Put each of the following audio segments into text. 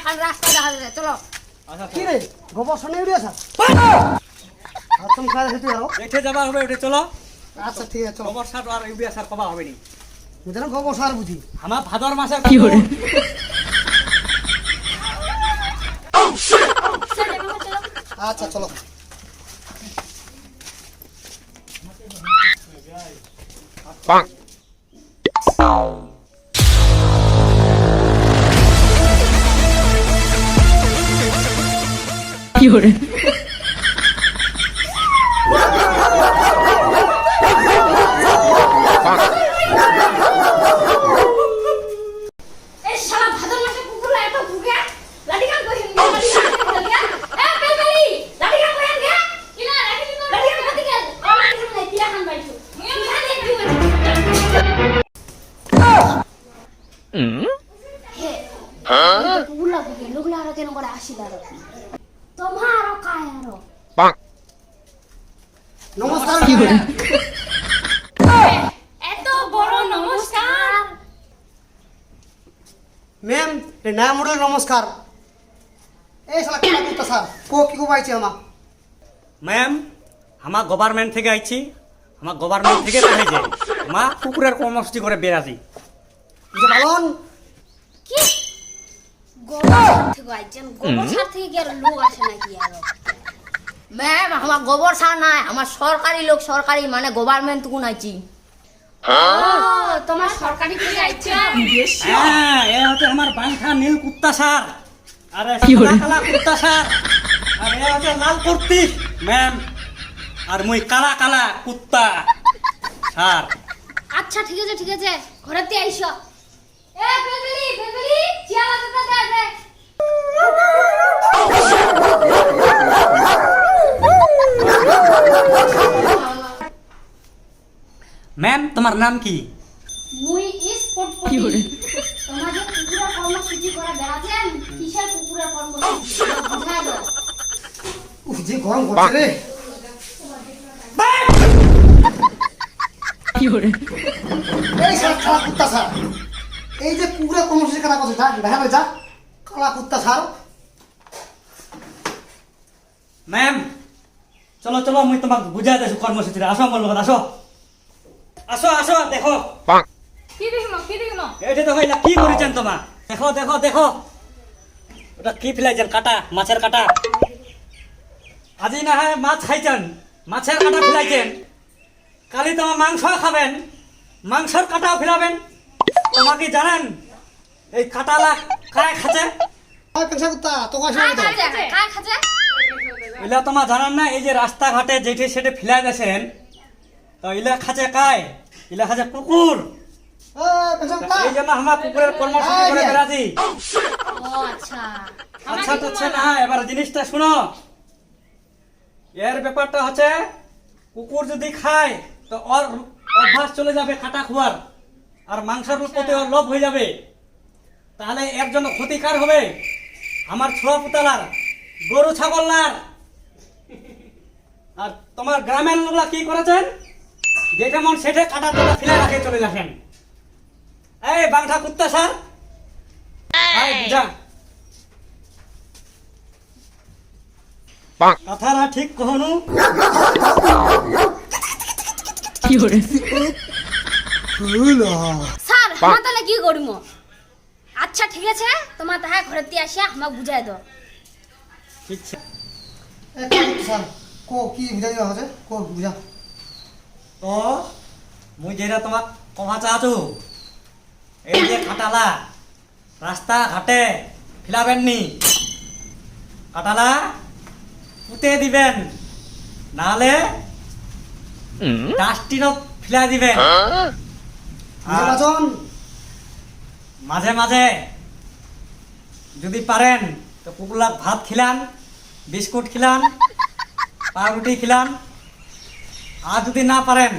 খালি রাস্তা দেখা যায় চলো আচ্ছা কি রে গোবর শুনে উড়ে আসা তুমি খাই খেতে যাও দেখে যাবা হবে ওটা চলো আচ্ছা ঠিক আছে চলো গোবর সার আর ইউরিয়া সার কবা হবে নি বুঝলেন গোবর সার বুঝি আমার ভাদর মাসের কি করে আচ্ছা চলো কি করে এই শালা ভাদর মাসে কুকুরলা এত ভুগে লাঠি কান কইছেন লাঠি কান এ পেলপেলি লাঠি কান কইছেন গে কিনা লাঠি কান কইতে গে ও লাঠি কান নাই তিরা খান বাইছু মিয়া দেখি হে হ্যাঁ কুকুরলা ভুগে লোকলা আর কেন করে আসিদার তোমারও কায়ারো নমস্কার কি করে এত বড় নমস্কার ম্যাম এ না মোড়ে নমস্কার এই শালা কি করতে স্যার কো কি কো পাইছে আমা ম্যাম আমার গভর্নমেন্ট থেকে আইছি আমার গভর্নমেন্ট থেকে পাঠাইছে মা কুকুরের কর্মসূচি করে বেরাজি যে বালন কি গোবর থেকে আইছেন গোবর সার থেকে কি আর লোক আসে নাকি আর ম্যাম আমার গোবর সার নাই আমার সরকারি লোক সরকারি মানে গভর্নমেন্ট কোন আইছি ও তোমার সরকারি থেকে আইছেন হ্যাঁ এ হচ্ছে আমার বাংখা নীল কুত্তা সার আরে কি বলে? সাদা কালা কুত্তা সার আর এ হচ্ছে লাল কুর্তি ম্যাম আর মুই কালা কালা কুত্তা সার আচ্ছা ঠিক আছে ঘরেতে আইছো এ পেলপেলি চিয়ালা দাদা দে ম্যাম তোমার নাম কি মুই স্পট কি বলে? তোমাদের কুকুরের কর্মসূচি করে বেড়াচ্ছেন কিসের কুকুরের কর্মসূচি বুঝাই দাও উফ যে গরম করছে রে কি করে এই শালা কালা কুত্তা স্যার এই যে কুকুরের কর্মসূচি কাটা কথা দেখা যায় যা কালা কুত্তা স্যার ম্যাম চলো চলো মুই তোমাক বুঝাই দিছো কর্মসূচিটা আসো আমার লগত আসো আসো আসো দেখো কি দেখিম এইটা তো হইলা কি করেছেন তোমার দেখো দেখো দেখো ওটা কি ফেলাইছেন কাটা মাছের কাটা আজি না হয় মাছ খাইছেন মাছের কাটা ফেলাইছেন কালি তোমার মাংস খাবেন মাংসের কাটাও ফেলাবেন তোমাকে জানেন এই কাটালা কায় খাচ্ছে ওই পেশা কুত্তা তো কাছে কার খাচ্ছে এলা তোমার জানান না এই যে রাস্তাঘাটে যেটি সেটি ফেলাই দিয়েছেন তো ইলা খাচ্ছে কায় ইলা খাচ্ছে কুকুর ওই পেশা কুত্তা এই জন্য আমার কুকুরের কর্মসূচি করে বেড়াচ্ছি ও আচ্ছা আচ্ছা আচ্ছা না এবার জিনিসটা শুনো এর ব্যাপারটা হচ্ছে কুকুর যদি খায় তো ওর অভ্যাস চলে যাবে কাটা খাওয়ার আর মাংসের প্রতি ওর লোভ হয়ে যাবে তাহলে এর জন্য ক্ষতিকার হবে আমার ছোড়া পুতালার গরু ছাগলার আর তোমার গ্রামের লোকরা কি করেছেন যেটা মন সেটা কাটা তোলা ফেলে রাখে চলে যাচ্ছেন এই বাংলা কুত্তা স্যার এই বুঝা কথাটা ঠিক কহনু কি করে স্যার আমরা তাহলে কি করিম আচ্ছা ঠিক আছে তোমার তাহা ঘরেতে আসিয়া আমাকে বুঝাই দাও ঠিক আছে এই কালা কুত্তা স্যার কো কি বুঝাই দেওয়া হচ্ছে কো বুঝা তো মুই যেটা তোমাক কমা চাচ্ছু এই যে কাটালা রাস্তা ঘাটে ফিলাবেন নি কাটালা পুঁতে দিবেন নাহলে ডাস্টবিনত ফিলা দিবেন আর নির্বাচন মাঝে মাঝে যদি পারেন তো কুকুরলাক ভাত খিলান বিস্কুট খিলান পাউরুটি খিলান আর যদি না পারেন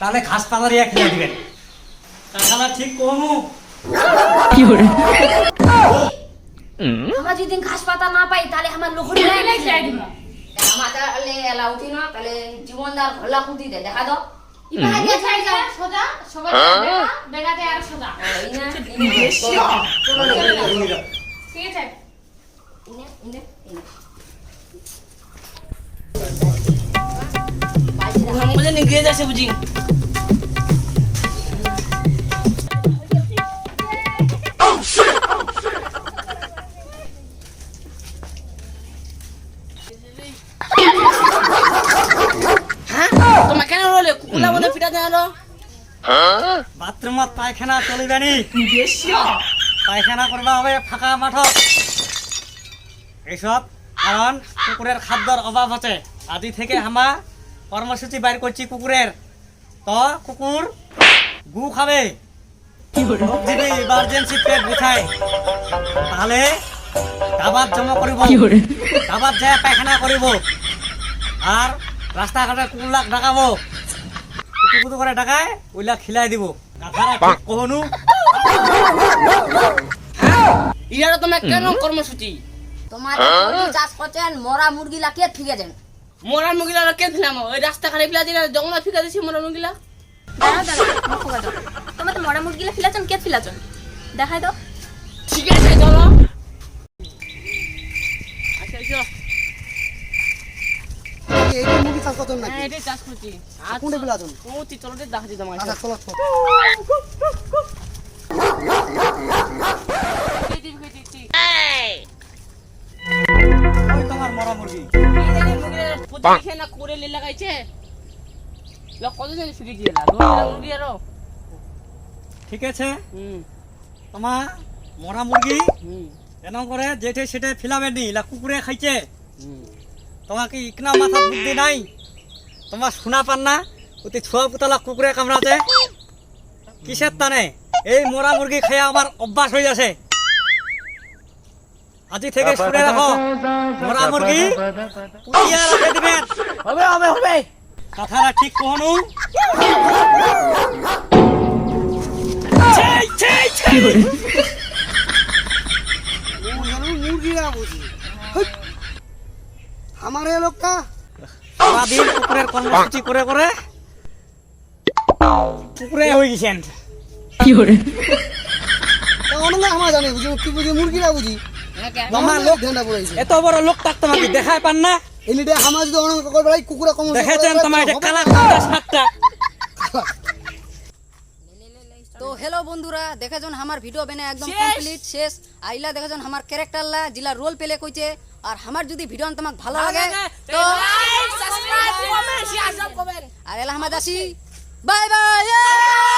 তাহলে ঘাস পাতারিয়া খিলা দিবেন তাছাড়া ঠিক কমু কি করে আমরা যদি ঘাস পাতা না পাই তাহলে আমার লোহড়ি যাই দিব আমার তাহলে এলা উঠি না তাহলে জীবনদার ঘোলা কুটি দে দেখা দাও ইপারে দেখাই যা সোজা সবাই বেগাতে আর সোজা এই না ঠিক আছে জানি গিয়ে যাচ্ছে বুঝি হ্যাঁ তোমার কেন রলে কুকুলা বলে ফিটা দেন বাথরুমত পায়খানা চলিবে নি পায়খানা করবা হবে ফাঁকা মাঠত এইসব কারণ কুকুরের খাদ্যর অভাব আছে আদি থেকে আমরা কর্মসূচি বাইর করছি কুকুরের তো কুকুর গু খাবে যদি ইমার্জেন্সি পেট বিছায় তাহলে ডাবাত জমা করিব ডাবাত যায় পায়খানা করিব আর রাস্তাঘাটে কুকুরলাক ডাকাবো কুকুর করে ডাকায় ওইলা খিলাই দিব গাধারা ঠিক কহনু ইয়ার তোমার কেন কর্মসূচি তোমার মুরগি চাষ করছেন মরা মুরগি লাকিয়ে ফিকে দেন মরা মুগিলা কে দিলাম ওই রাস্তা খানে ফিলা দিনা জঙ্গল ফিকা দিছি মরা মুগিলা দাঁড়াও দাঁড়াও মুখ বাঁধো তোমার তো মরা মুরগিলা ফিলাচন কে ফিলাচন দেখাই দাও ঠিক আছে চলো আচ্ছা চলো এই মুরগি চাষ করতেন নাকি হ্যাঁ এটাই চাষ করছি কোনটা বিলাজন কোটি চলো দেখাচ্ছি তোমার আচ্ছা চলো চলো ওই তোমার মরা মুরগি না করে লে লাগাইছে কতজন ফিকে দিয়ে মুরগি আরো ঠিক আছে হুম তোমার মরা মুরগি হুম এরকম করে যেটে সেটে ফিলাবে নি লা কুকুরে খাইছে হুম তোমাকে ইকনা মাথা বুদ্ধি নাই তোমার শোনা পান না ওতে ছোয়া পুতলা কুকুরে কামড়াতে কিসের টানে এই মরা মুরগি খাইয়া আমার অভ্যাস হয়ে আছে আজি থেকে শুনে রাখো মরা মুরগি পুতিয়া রাখে দিবেন হবে হবে হবে কথাটা ঠিক কহনু ছেই ছেই ছেই মুরগিরা বুঝি আমার এই লোকটা সারাদিন কুকুরের কর্মসূচি করে করে কুকুরে হয়ে গেছেন অনেক আমার জানি বুঝি কি বুঝি মুরগিরা বুঝি আমার লোক ধ্যানটা পড়েছে এত বড় লোকটা তোমাকে দেখায় পান না এলিটা আমার যদি অনেক করে বেড়াই কুকুরা কম দেখেছেন তোমার এটা কালা কালা শাকটা তো হ্যালো বন্ধুরা দেখেছেন আমার ভিডিও বেনে একদম কমপ্লিট শেষ আইলা দেখেছেন আমার ক্যারেক্টার লা জিলা রোল প্লে কইছে আর আমার যদি ভিডিও তোমাক ভালো লাগে তো সাবস্ক্রাইব কমেন্ট শেয়ার সব করবেন আর এলা আমরা যাচ্ছি বাই বাই